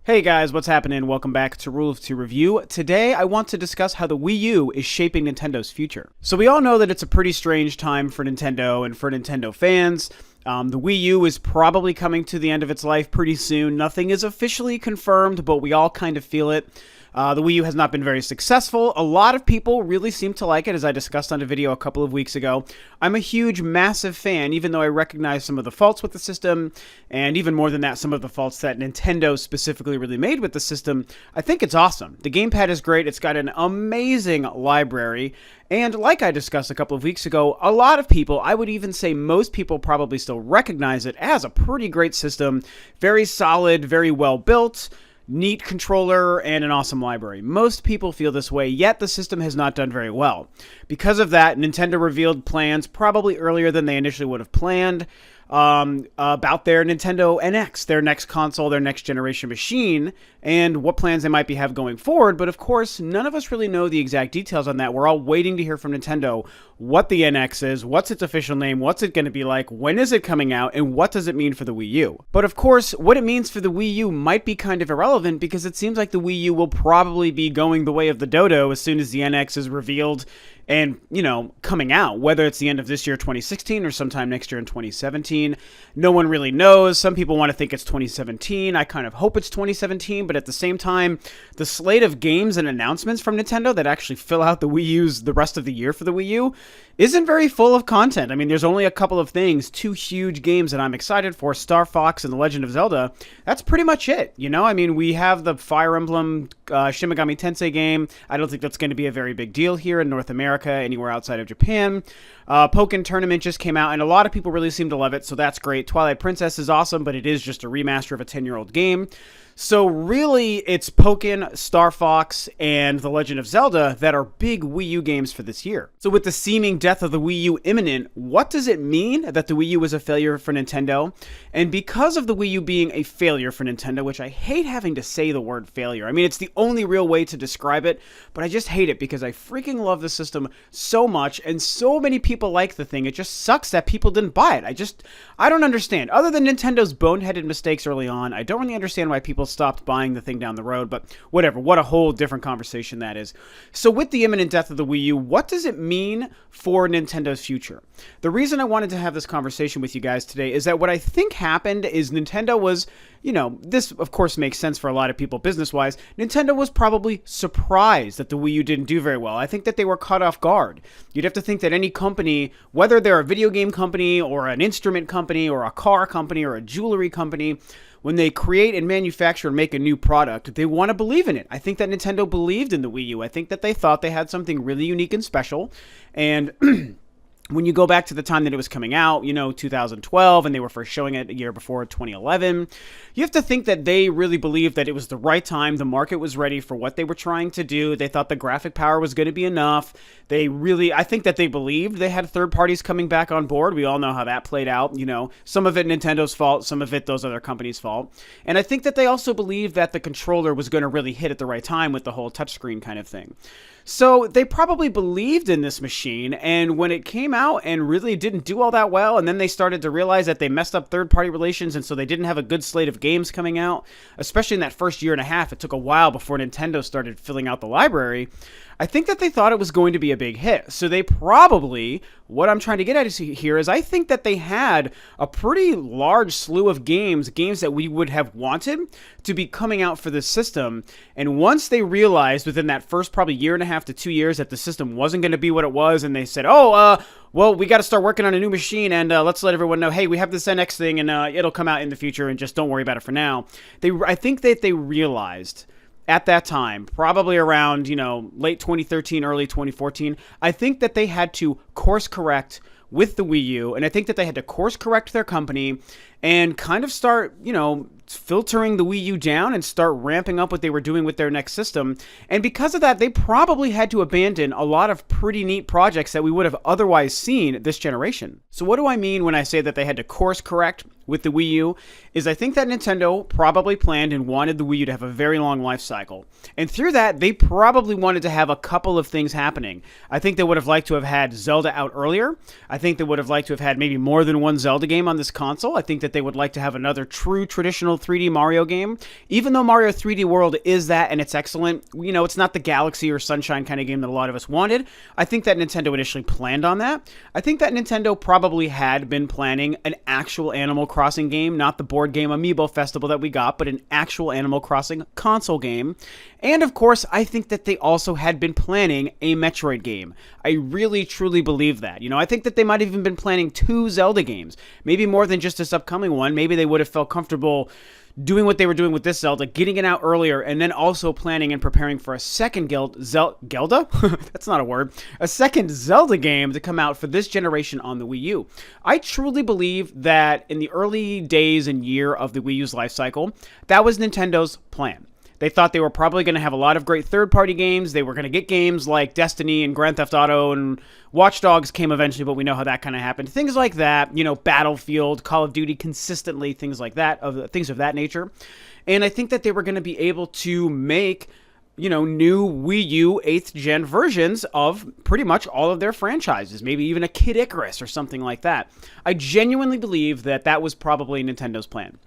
Hey guys, what's happening? Welcome back to Rule of Two Review. Today I want to discuss how the Wii U is shaping Nintendo's future. So we all know that it's a pretty strange time for Nintendo and for Nintendo fans. The Wii U is probably coming to the end of its life pretty soon. Nothing is officially confirmed, but we all kind of feel it. The Wii U has not been very successful. A lot of people really seem to like it, as I discussed on a video a couple of weeks ago. I'm a huge, massive fan, even though I recognize some of the faults with the system, and even more than that, some of the faults that Nintendo specifically really made with the system. I think it's awesome. The gamepad is great. It's got an amazing library. And like I discussed a couple of weeks ago, a lot of people, I would even say most people probably still recognize it as a pretty great system. Very solid, very well built. Neat controller, and an awesome library. Most people feel this way, yet the system has not done very well. Because of that, Nintendo revealed plans probably earlier than they initially would have planned about their Nintendo NX, their next console, their next generation machine, and what plans they might have going forward. But of course, none of us really know the exact details on that. We're all waiting to hear from Nintendo what the NX is, what's its official name, what's it going to be like, when is it coming out, and what does it mean for the Wii U. But of course, what it means for the Wii U might be kind of irrelevant because it seems like the Wii U will probably be going the way of the dodo as soon as the NX is revealed and, coming out, whether it's the end of this year, 2016, or sometime next year in 2017. No one really knows. Some people want to think it's 2017. I kind of hope it's 2017, but at the same time, the slate of games and announcements from Nintendo that actually fill out the Wii U's the rest of the year for the Wii U isn't very full of content. I mean, there's only a couple of things, two huge games that I'm excited for, Star Fox and The Legend of Zelda. That's pretty much it, I mean, we have the Fire Emblem Shin Megami Tensei game. I don't think that's going to be a very big deal here in North America, anywhere outside of Japan. Pokken Tournament just came out, and a lot of people really seem to love it, so that's great. Twilight Princess is awesome, but it is just a remaster of a 10-year-old game. So really, it's Pokken, Star Fox, and The Legend of Zelda that are big Wii U games for this year. So with the seeming death of the Wii U imminent, what does it mean that the Wii U was a failure for Nintendo? And because of the Wii U being a failure for Nintendo, which I hate having to say the word failure. I mean, it's the only real way to describe it, but I just hate it because I freaking love the system so much, and so many people like the thing. It just sucks that people didn't buy it. I don't understand. Other than Nintendo's boneheaded mistakes early on, I don't really understand why people stopped buying the thing down the road, but whatever. What a whole different conversation that is. So with the imminent death of the Wii U, what does it mean for Nintendo's future? The reason I wanted to have this conversation with you guys today is that what I think happened is Nintendo was, this of course makes sense for a lot of people business-wise. Nintendo was probably surprised that the Wii U didn't do very well. I think that they were caught off guard. You'd have to think that any company, whether they're a video game company or an instrument company or a car company or a jewelry company, when they create and manufacture and make a new product, they want to believe in it. I think that Nintendo believed in the Wii U. I think that they thought they had something really unique and special. And when you go back to the time that it was coming out, 2012, and they were first showing it a year before, 2011, you have to think that they really believed that it was the right time. The market was ready for what they were trying to do. They thought the graphic power was going to be enough. I think that they believed they had third parties coming back on board. We all know how that played out. Some of it Nintendo's fault, some of it those other companies' fault. And I think that they also believed that the controller was going to really hit at the right time with the whole touchscreen kind of thing. So they probably believed in this machine, and when it came out and really didn't do all that well, and then they started to realize that they messed up third-party relations, and so they didn't have a good slate of games coming out, especially in that first year and a half. It took a while before Nintendo started filling out the library. I think that they thought it was going to be a big hit. So they probably, what I'm trying to get at here is I think that they had a pretty large slew of games that we would have wanted to be coming out for this system. And once they realized within that first probably year and a half to 2 years that the system wasn't going to be what it was, and they said, well, we got to start working on a new machine, and let's let everyone know, hey, we have this NX thing, and it'll come out in the future, and just don't worry about it for now. I think that they realized at that time, probably around, late 2013, early 2014, I think that they had to course correct with the Wii U, and I think that they had to course correct their company and kind of start, filtering the Wii U down and start ramping up what they were doing with their next system. And because of that, they probably had to abandon a lot of pretty neat projects that we would have otherwise seen this generation. So what do I mean when I say that they had to course correct with the Wii U? Is I think that Nintendo probably planned and wanted the Wii U to have a very long life cycle. And through that, they probably wanted to have a couple of things happening. I think they would have liked to have had Zelda out earlier. I think they would have liked to have had maybe more than one Zelda game on this console. I think that they would like to have another true traditional traditional 3D Mario game. Even though Mario 3D World is that and it's excellent, it's not the Galaxy or Sunshine kind of game that a lot of us wanted. I think that Nintendo initially planned on that. I think that Nintendo probably had been planning an actual Animal Crossing game, not the board game Amiibo Festival that we got, but an actual Animal Crossing console game. And of course, I think that they also had been planning a Metroid game. I really, truly believe that. I think that they might have even been planning 2 Zelda games. Maybe more than just this upcoming one. Maybe they would have felt comfortable doing what they were doing with this Zelda, getting it out earlier, and then also planning and preparing for a second Zelda? That's not a word. A second Zelda game to come out for this generation on the Wii U. I truly believe that in the early days and year of the Wii U's life cycle, that was Nintendo's plan. They thought they were probably going to have a lot of great third-party games. They were going to get games like Destiny and Grand Theft Auto, and Watch Dogs came eventually, but we know how that kind of happened. Things like that, Battlefield, Call of Duty consistently, things like that, things of that nature. And I think that they were going to be able to make, new Wii U 8th gen versions of pretty much all of their franchises, maybe even a Kid Icarus or something like that. I genuinely believe that that was probably Nintendo's plan.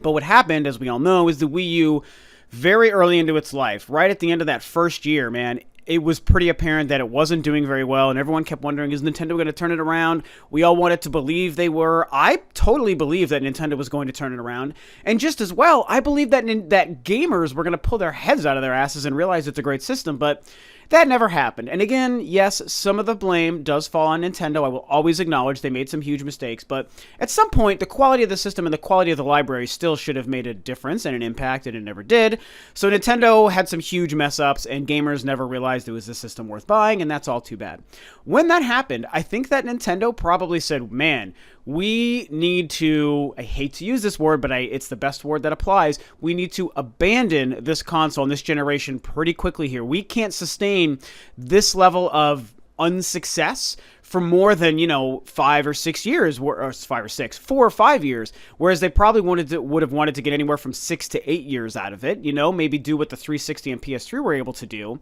But what happened, as we all know, is the Wii U, very early into its life, right at the end of that first year, man, it was pretty apparent that it wasn't doing very well, and everyone kept wondering, is Nintendo going to turn it around? We all wanted to believe they were. I totally believe that Nintendo was going to turn it around, and just as well, I believe that gamers were going to pull their heads out of their asses and realize it's a great system, but that never happened. And again, yes, some of the blame does fall on Nintendo. I will always acknowledge they made some huge mistakes, but at some point, the quality of the system and the quality of the library still should have made a difference and an impact, and it never did. So Nintendo had some huge mess-ups, and gamers never realized it was a system worth buying, and that's all too bad. When that happened, I think that Nintendo probably said, man, we need to, I hate to use this word, but it's the best word that applies. We need to abandon this console and this generation pretty quickly here. We can't sustain this level of unsuccess for more than 5 or 6 years, or 5 or 6, 4 or 5 years. Whereas they probably would have wanted to get anywhere from 6 to 8 years out of it. Maybe do what the 360 and PS3 were able to do.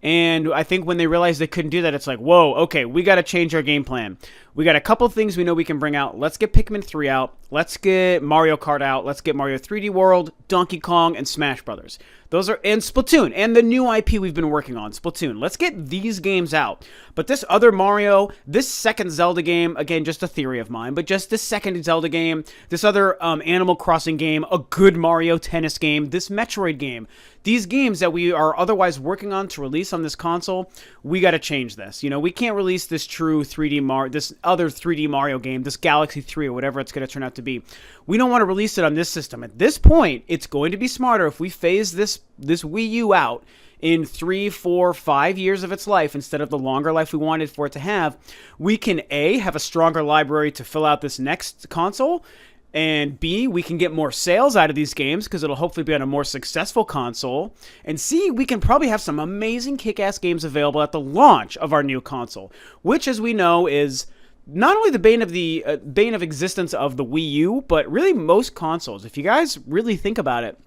And I think when they realized they couldn't do that, it's like, whoa, okay, we got to change our game plan. We got a couple things we know we can bring out. Let's get Pikmin 3 out. Let's get Mario Kart out. Let's get Mario 3D World, Donkey Kong, and Smash Brothers. And Splatoon, and the new IP we've been working on, Splatoon. Let's get these games out. But this other Mario, this second Zelda game, again, just a theory of mine, but just this second Zelda game, this other Animal Crossing game, a good Mario Tennis game, this Metroid game, these games that we are otherwise working on to release on this console, we got to change this. We can't release this true 3D Mario, this other 3D Mario game, this Galaxy 3 or whatever it's going to turn out to be. We don't want to release it on this system. At this point, it's going to be smarter if we phase this Wii U out in 3, 4, 5 years of its life instead of the longer life we wanted for it to have. We can A, have a stronger library to fill out this next console, and B, we can get more sales out of these games because it'll hopefully be on a more successful console. And C, we can probably have some amazing kick-ass games available at the launch of our new console, which, as we know, is not only the bane of existence of the Wii U, but really most consoles. If you guys really think about it,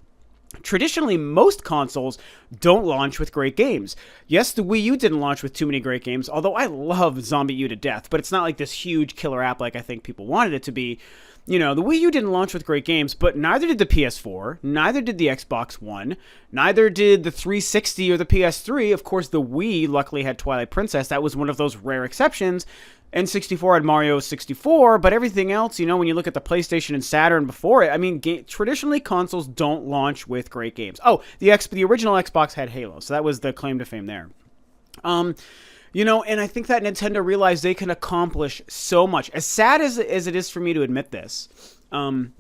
traditionally, most consoles don't launch with great games. Yes, the Wii U didn't launch with too many great games, although I love Zombie U to death, but it's not like this huge killer app like I think people wanted it to be. The Wii U didn't launch with great games, but neither did the PS4, neither did the Xbox One, neither did the 360 or the PS3. Of course, the Wii luckily had Twilight Princess. That was one of those rare exceptions. N64 had Mario 64, but everything else, when you look at the PlayStation and Saturn before it, traditionally consoles don't launch with great games. Oh, the original Xbox had Halo, so that was the claim to fame there. And I think that Nintendo realized they can accomplish so much. As sad as it is for me to admit this, and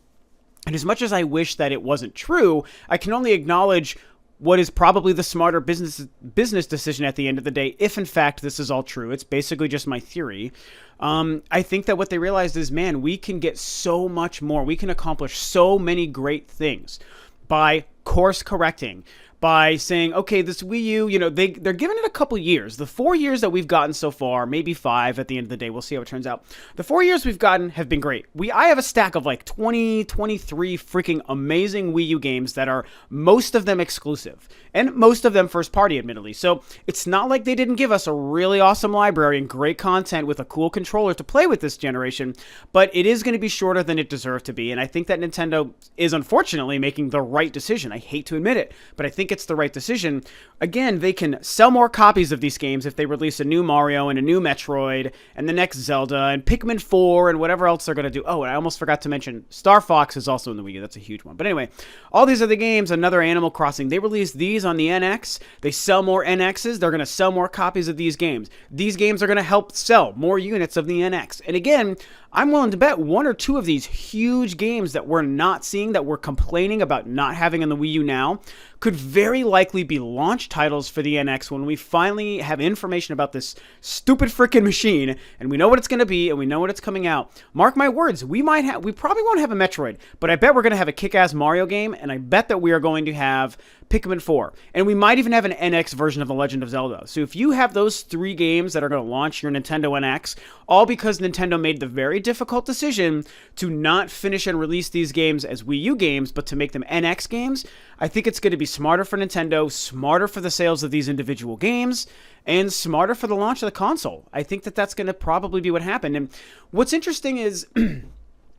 as much as I wish that it wasn't true, I can only acknowledge what is probably the smarter business decision at the end of the day, if in fact this is all true. It's basically just my theory. I think that what they realized is, man, we can get so much more. We can accomplish so many great things by course correcting, by saying, okay, this Wii U, they're giving it a couple years. The 4 years that we've gotten so far, maybe 5 at the end of the day, we'll see how it turns out. The 4 years we've gotten have been great. I have a stack of like 20, 23 freaking amazing Wii U games that are most of them exclusive, and most of them first party, admittedly. So it's not like they didn't give us a really awesome library and great content with a cool controller to play with this generation, but it is going to be shorter than it deserved to be, and I think that Nintendo is unfortunately making the right decision. I hate to admit it, but I think it's the right decision. Again, they can sell more copies of these games if they release a new Mario and a new Metroid and the next Zelda and Pikmin 4 and whatever else they're going to do. Oh, and I almost forgot to mention Star Fox is also in the Wii U. That's a huge one. But anyway, all these other games, another Animal Crossing, they release these on the NX. They sell more NXs. They're going to sell more copies of these games. These games are going to help sell more units of the NX. And again, I'm willing to bet 1 or 2 of these huge games that we're not seeing, that we're complaining about not having in the Wii U now, could very likely be launch titles for the NX when we finally have information about this stupid freaking machine, and we know what it's going to be, and we know when it's coming out. Mark my words, we probably won't have a Metroid, but I bet we're going to have a kick-ass Mario game, and I bet that we are going to have Pikmin 4, and we might even have an NX version of The Legend of Zelda. So if you have those 3 games that are going to launch your Nintendo NX, all because Nintendo made the very difficult decision to not finish and release these games as Wii U games, but to make them NX games, I think it's going to be smarter for Nintendo, smarter for the sales of these individual games, and smarter for the launch of the console. I think that that's going to probably be what happened. And what's interesting is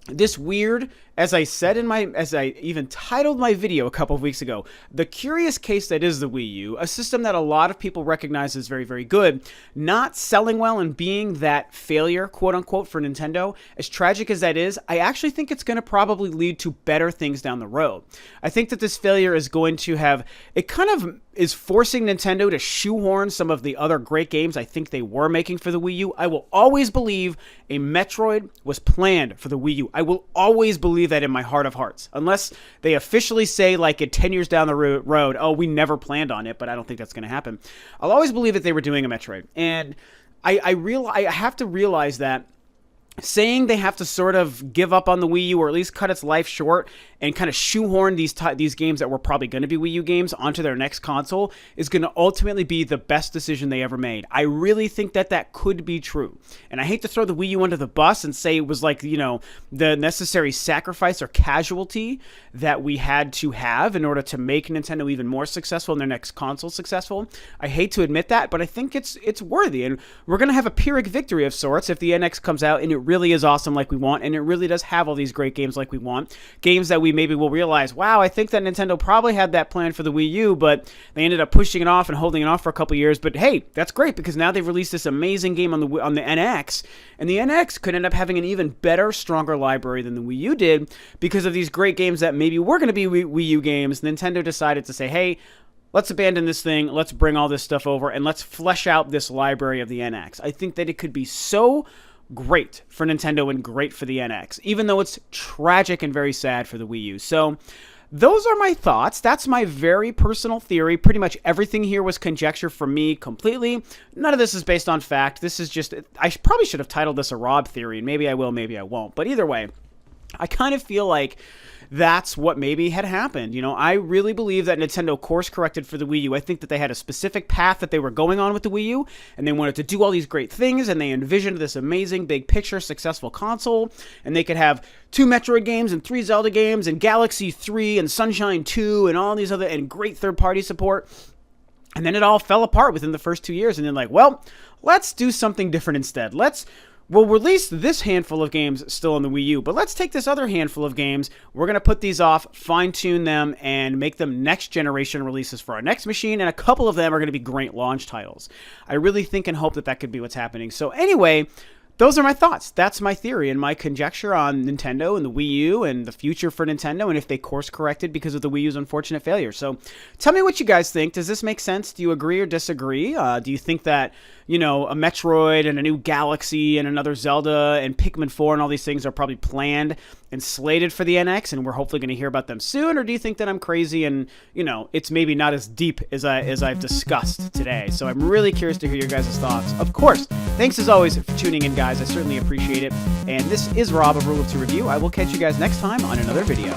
this weird, as I even titled my video a couple of weeks ago, the curious case that is the Wii U, a system that a lot of people recognize as very, very good, not selling well and being that failure, quote unquote, for Nintendo. As tragic as that is, I actually think it's going to probably lead to better things down the road. I think that this failure is going to it kind of is forcing Nintendo to shoehorn some of the other great games I think they were making for the Wii U. I will always believe a Metroid was planned for the Wii U. I will always believe that in my heart of hearts. Unless they officially say, like, 10 years down the road, oh, we never planned on it, but I don't think that's going to happen. I'll always believe that they were doing a Metroid. And I have to realize that saying they have to sort of give up on the Wii U, or at least cut its life short, and kind of shoehorn these games that were probably going to be Wii U games onto their next console is going to ultimately be the best decision they ever made. I really think that could be true. And I hate to throw the Wii U under the bus and say it was like, the necessary sacrifice or casualty that we had to have in order to make Nintendo even more successful and their next console successful. I hate to admit that, but I think it's worthy. And we're going to have a Pyrrhic victory of sorts if the NX comes out and it really is awesome like we want, and it really does have all these great games like we want. Games that we maybe will realize, wow, I think that Nintendo probably had that plan for the Wii U, but they ended up pushing it off and holding it off for a couple years. But hey, that's great, because now they've released this amazing game on the NX, and the NX could end up having an even better, stronger library than the Wii U did because of these great games that maybe were going to be Wii U games. Nintendo decided to say, hey, let's abandon this thing, let's bring all this stuff over, and let's flesh out this library of the NX. I think that it could be so great for Nintendo and great for the NX, even though it's tragic and very sad for the Wii U. So those are my thoughts. That's my very personal theory. Pretty much everything here was conjecture from me completely. None of this is based on fact. This is just, I probably should have titled this a Rob theory, and maybe I will, maybe I won't. But either way, I kind of feel like that's what maybe had happened. I really believe that Nintendo course corrected for the Wii U. I think that they had a specific path that they were going on with the Wii U, and they wanted to do all these great things, and they envisioned this amazing big picture successful console, and they could have 2 Metroid games and 3 Zelda games and Galaxy 3 and Sunshine 2 and all these other, and great third-party support. And then it all fell apart within the first 2 years, and then like, well, let's do something different instead. We'll release this handful of games still on the Wii U, but let's take this other handful of games. We're going to put these off, fine-tune them, and make them next-generation releases for our next machine, and a couple of them are going to be great launch titles. I really think and hope that could be what's happening. So anyway, those are my thoughts. That's my theory and my conjecture on Nintendo and the Wii U and the future for Nintendo, and if they course corrected because of the Wii U's unfortunate failure. So tell me what you guys think. Does this make sense? Do you agree or disagree? Do you think that, a Metroid and a new Galaxy and another Zelda and Pikmin 4 and all these things are probably planned and slated for the NX, and we're hopefully going to hear about them soon? Or do you think that I'm crazy and, it's maybe not as deep as I've discussed today? So I'm really curious to hear your guys' thoughts. Of course, thanks as always for tuning in, guys. I certainly appreciate it. And this is Rob of Rule of Two Review. I will catch you guys next time on another video.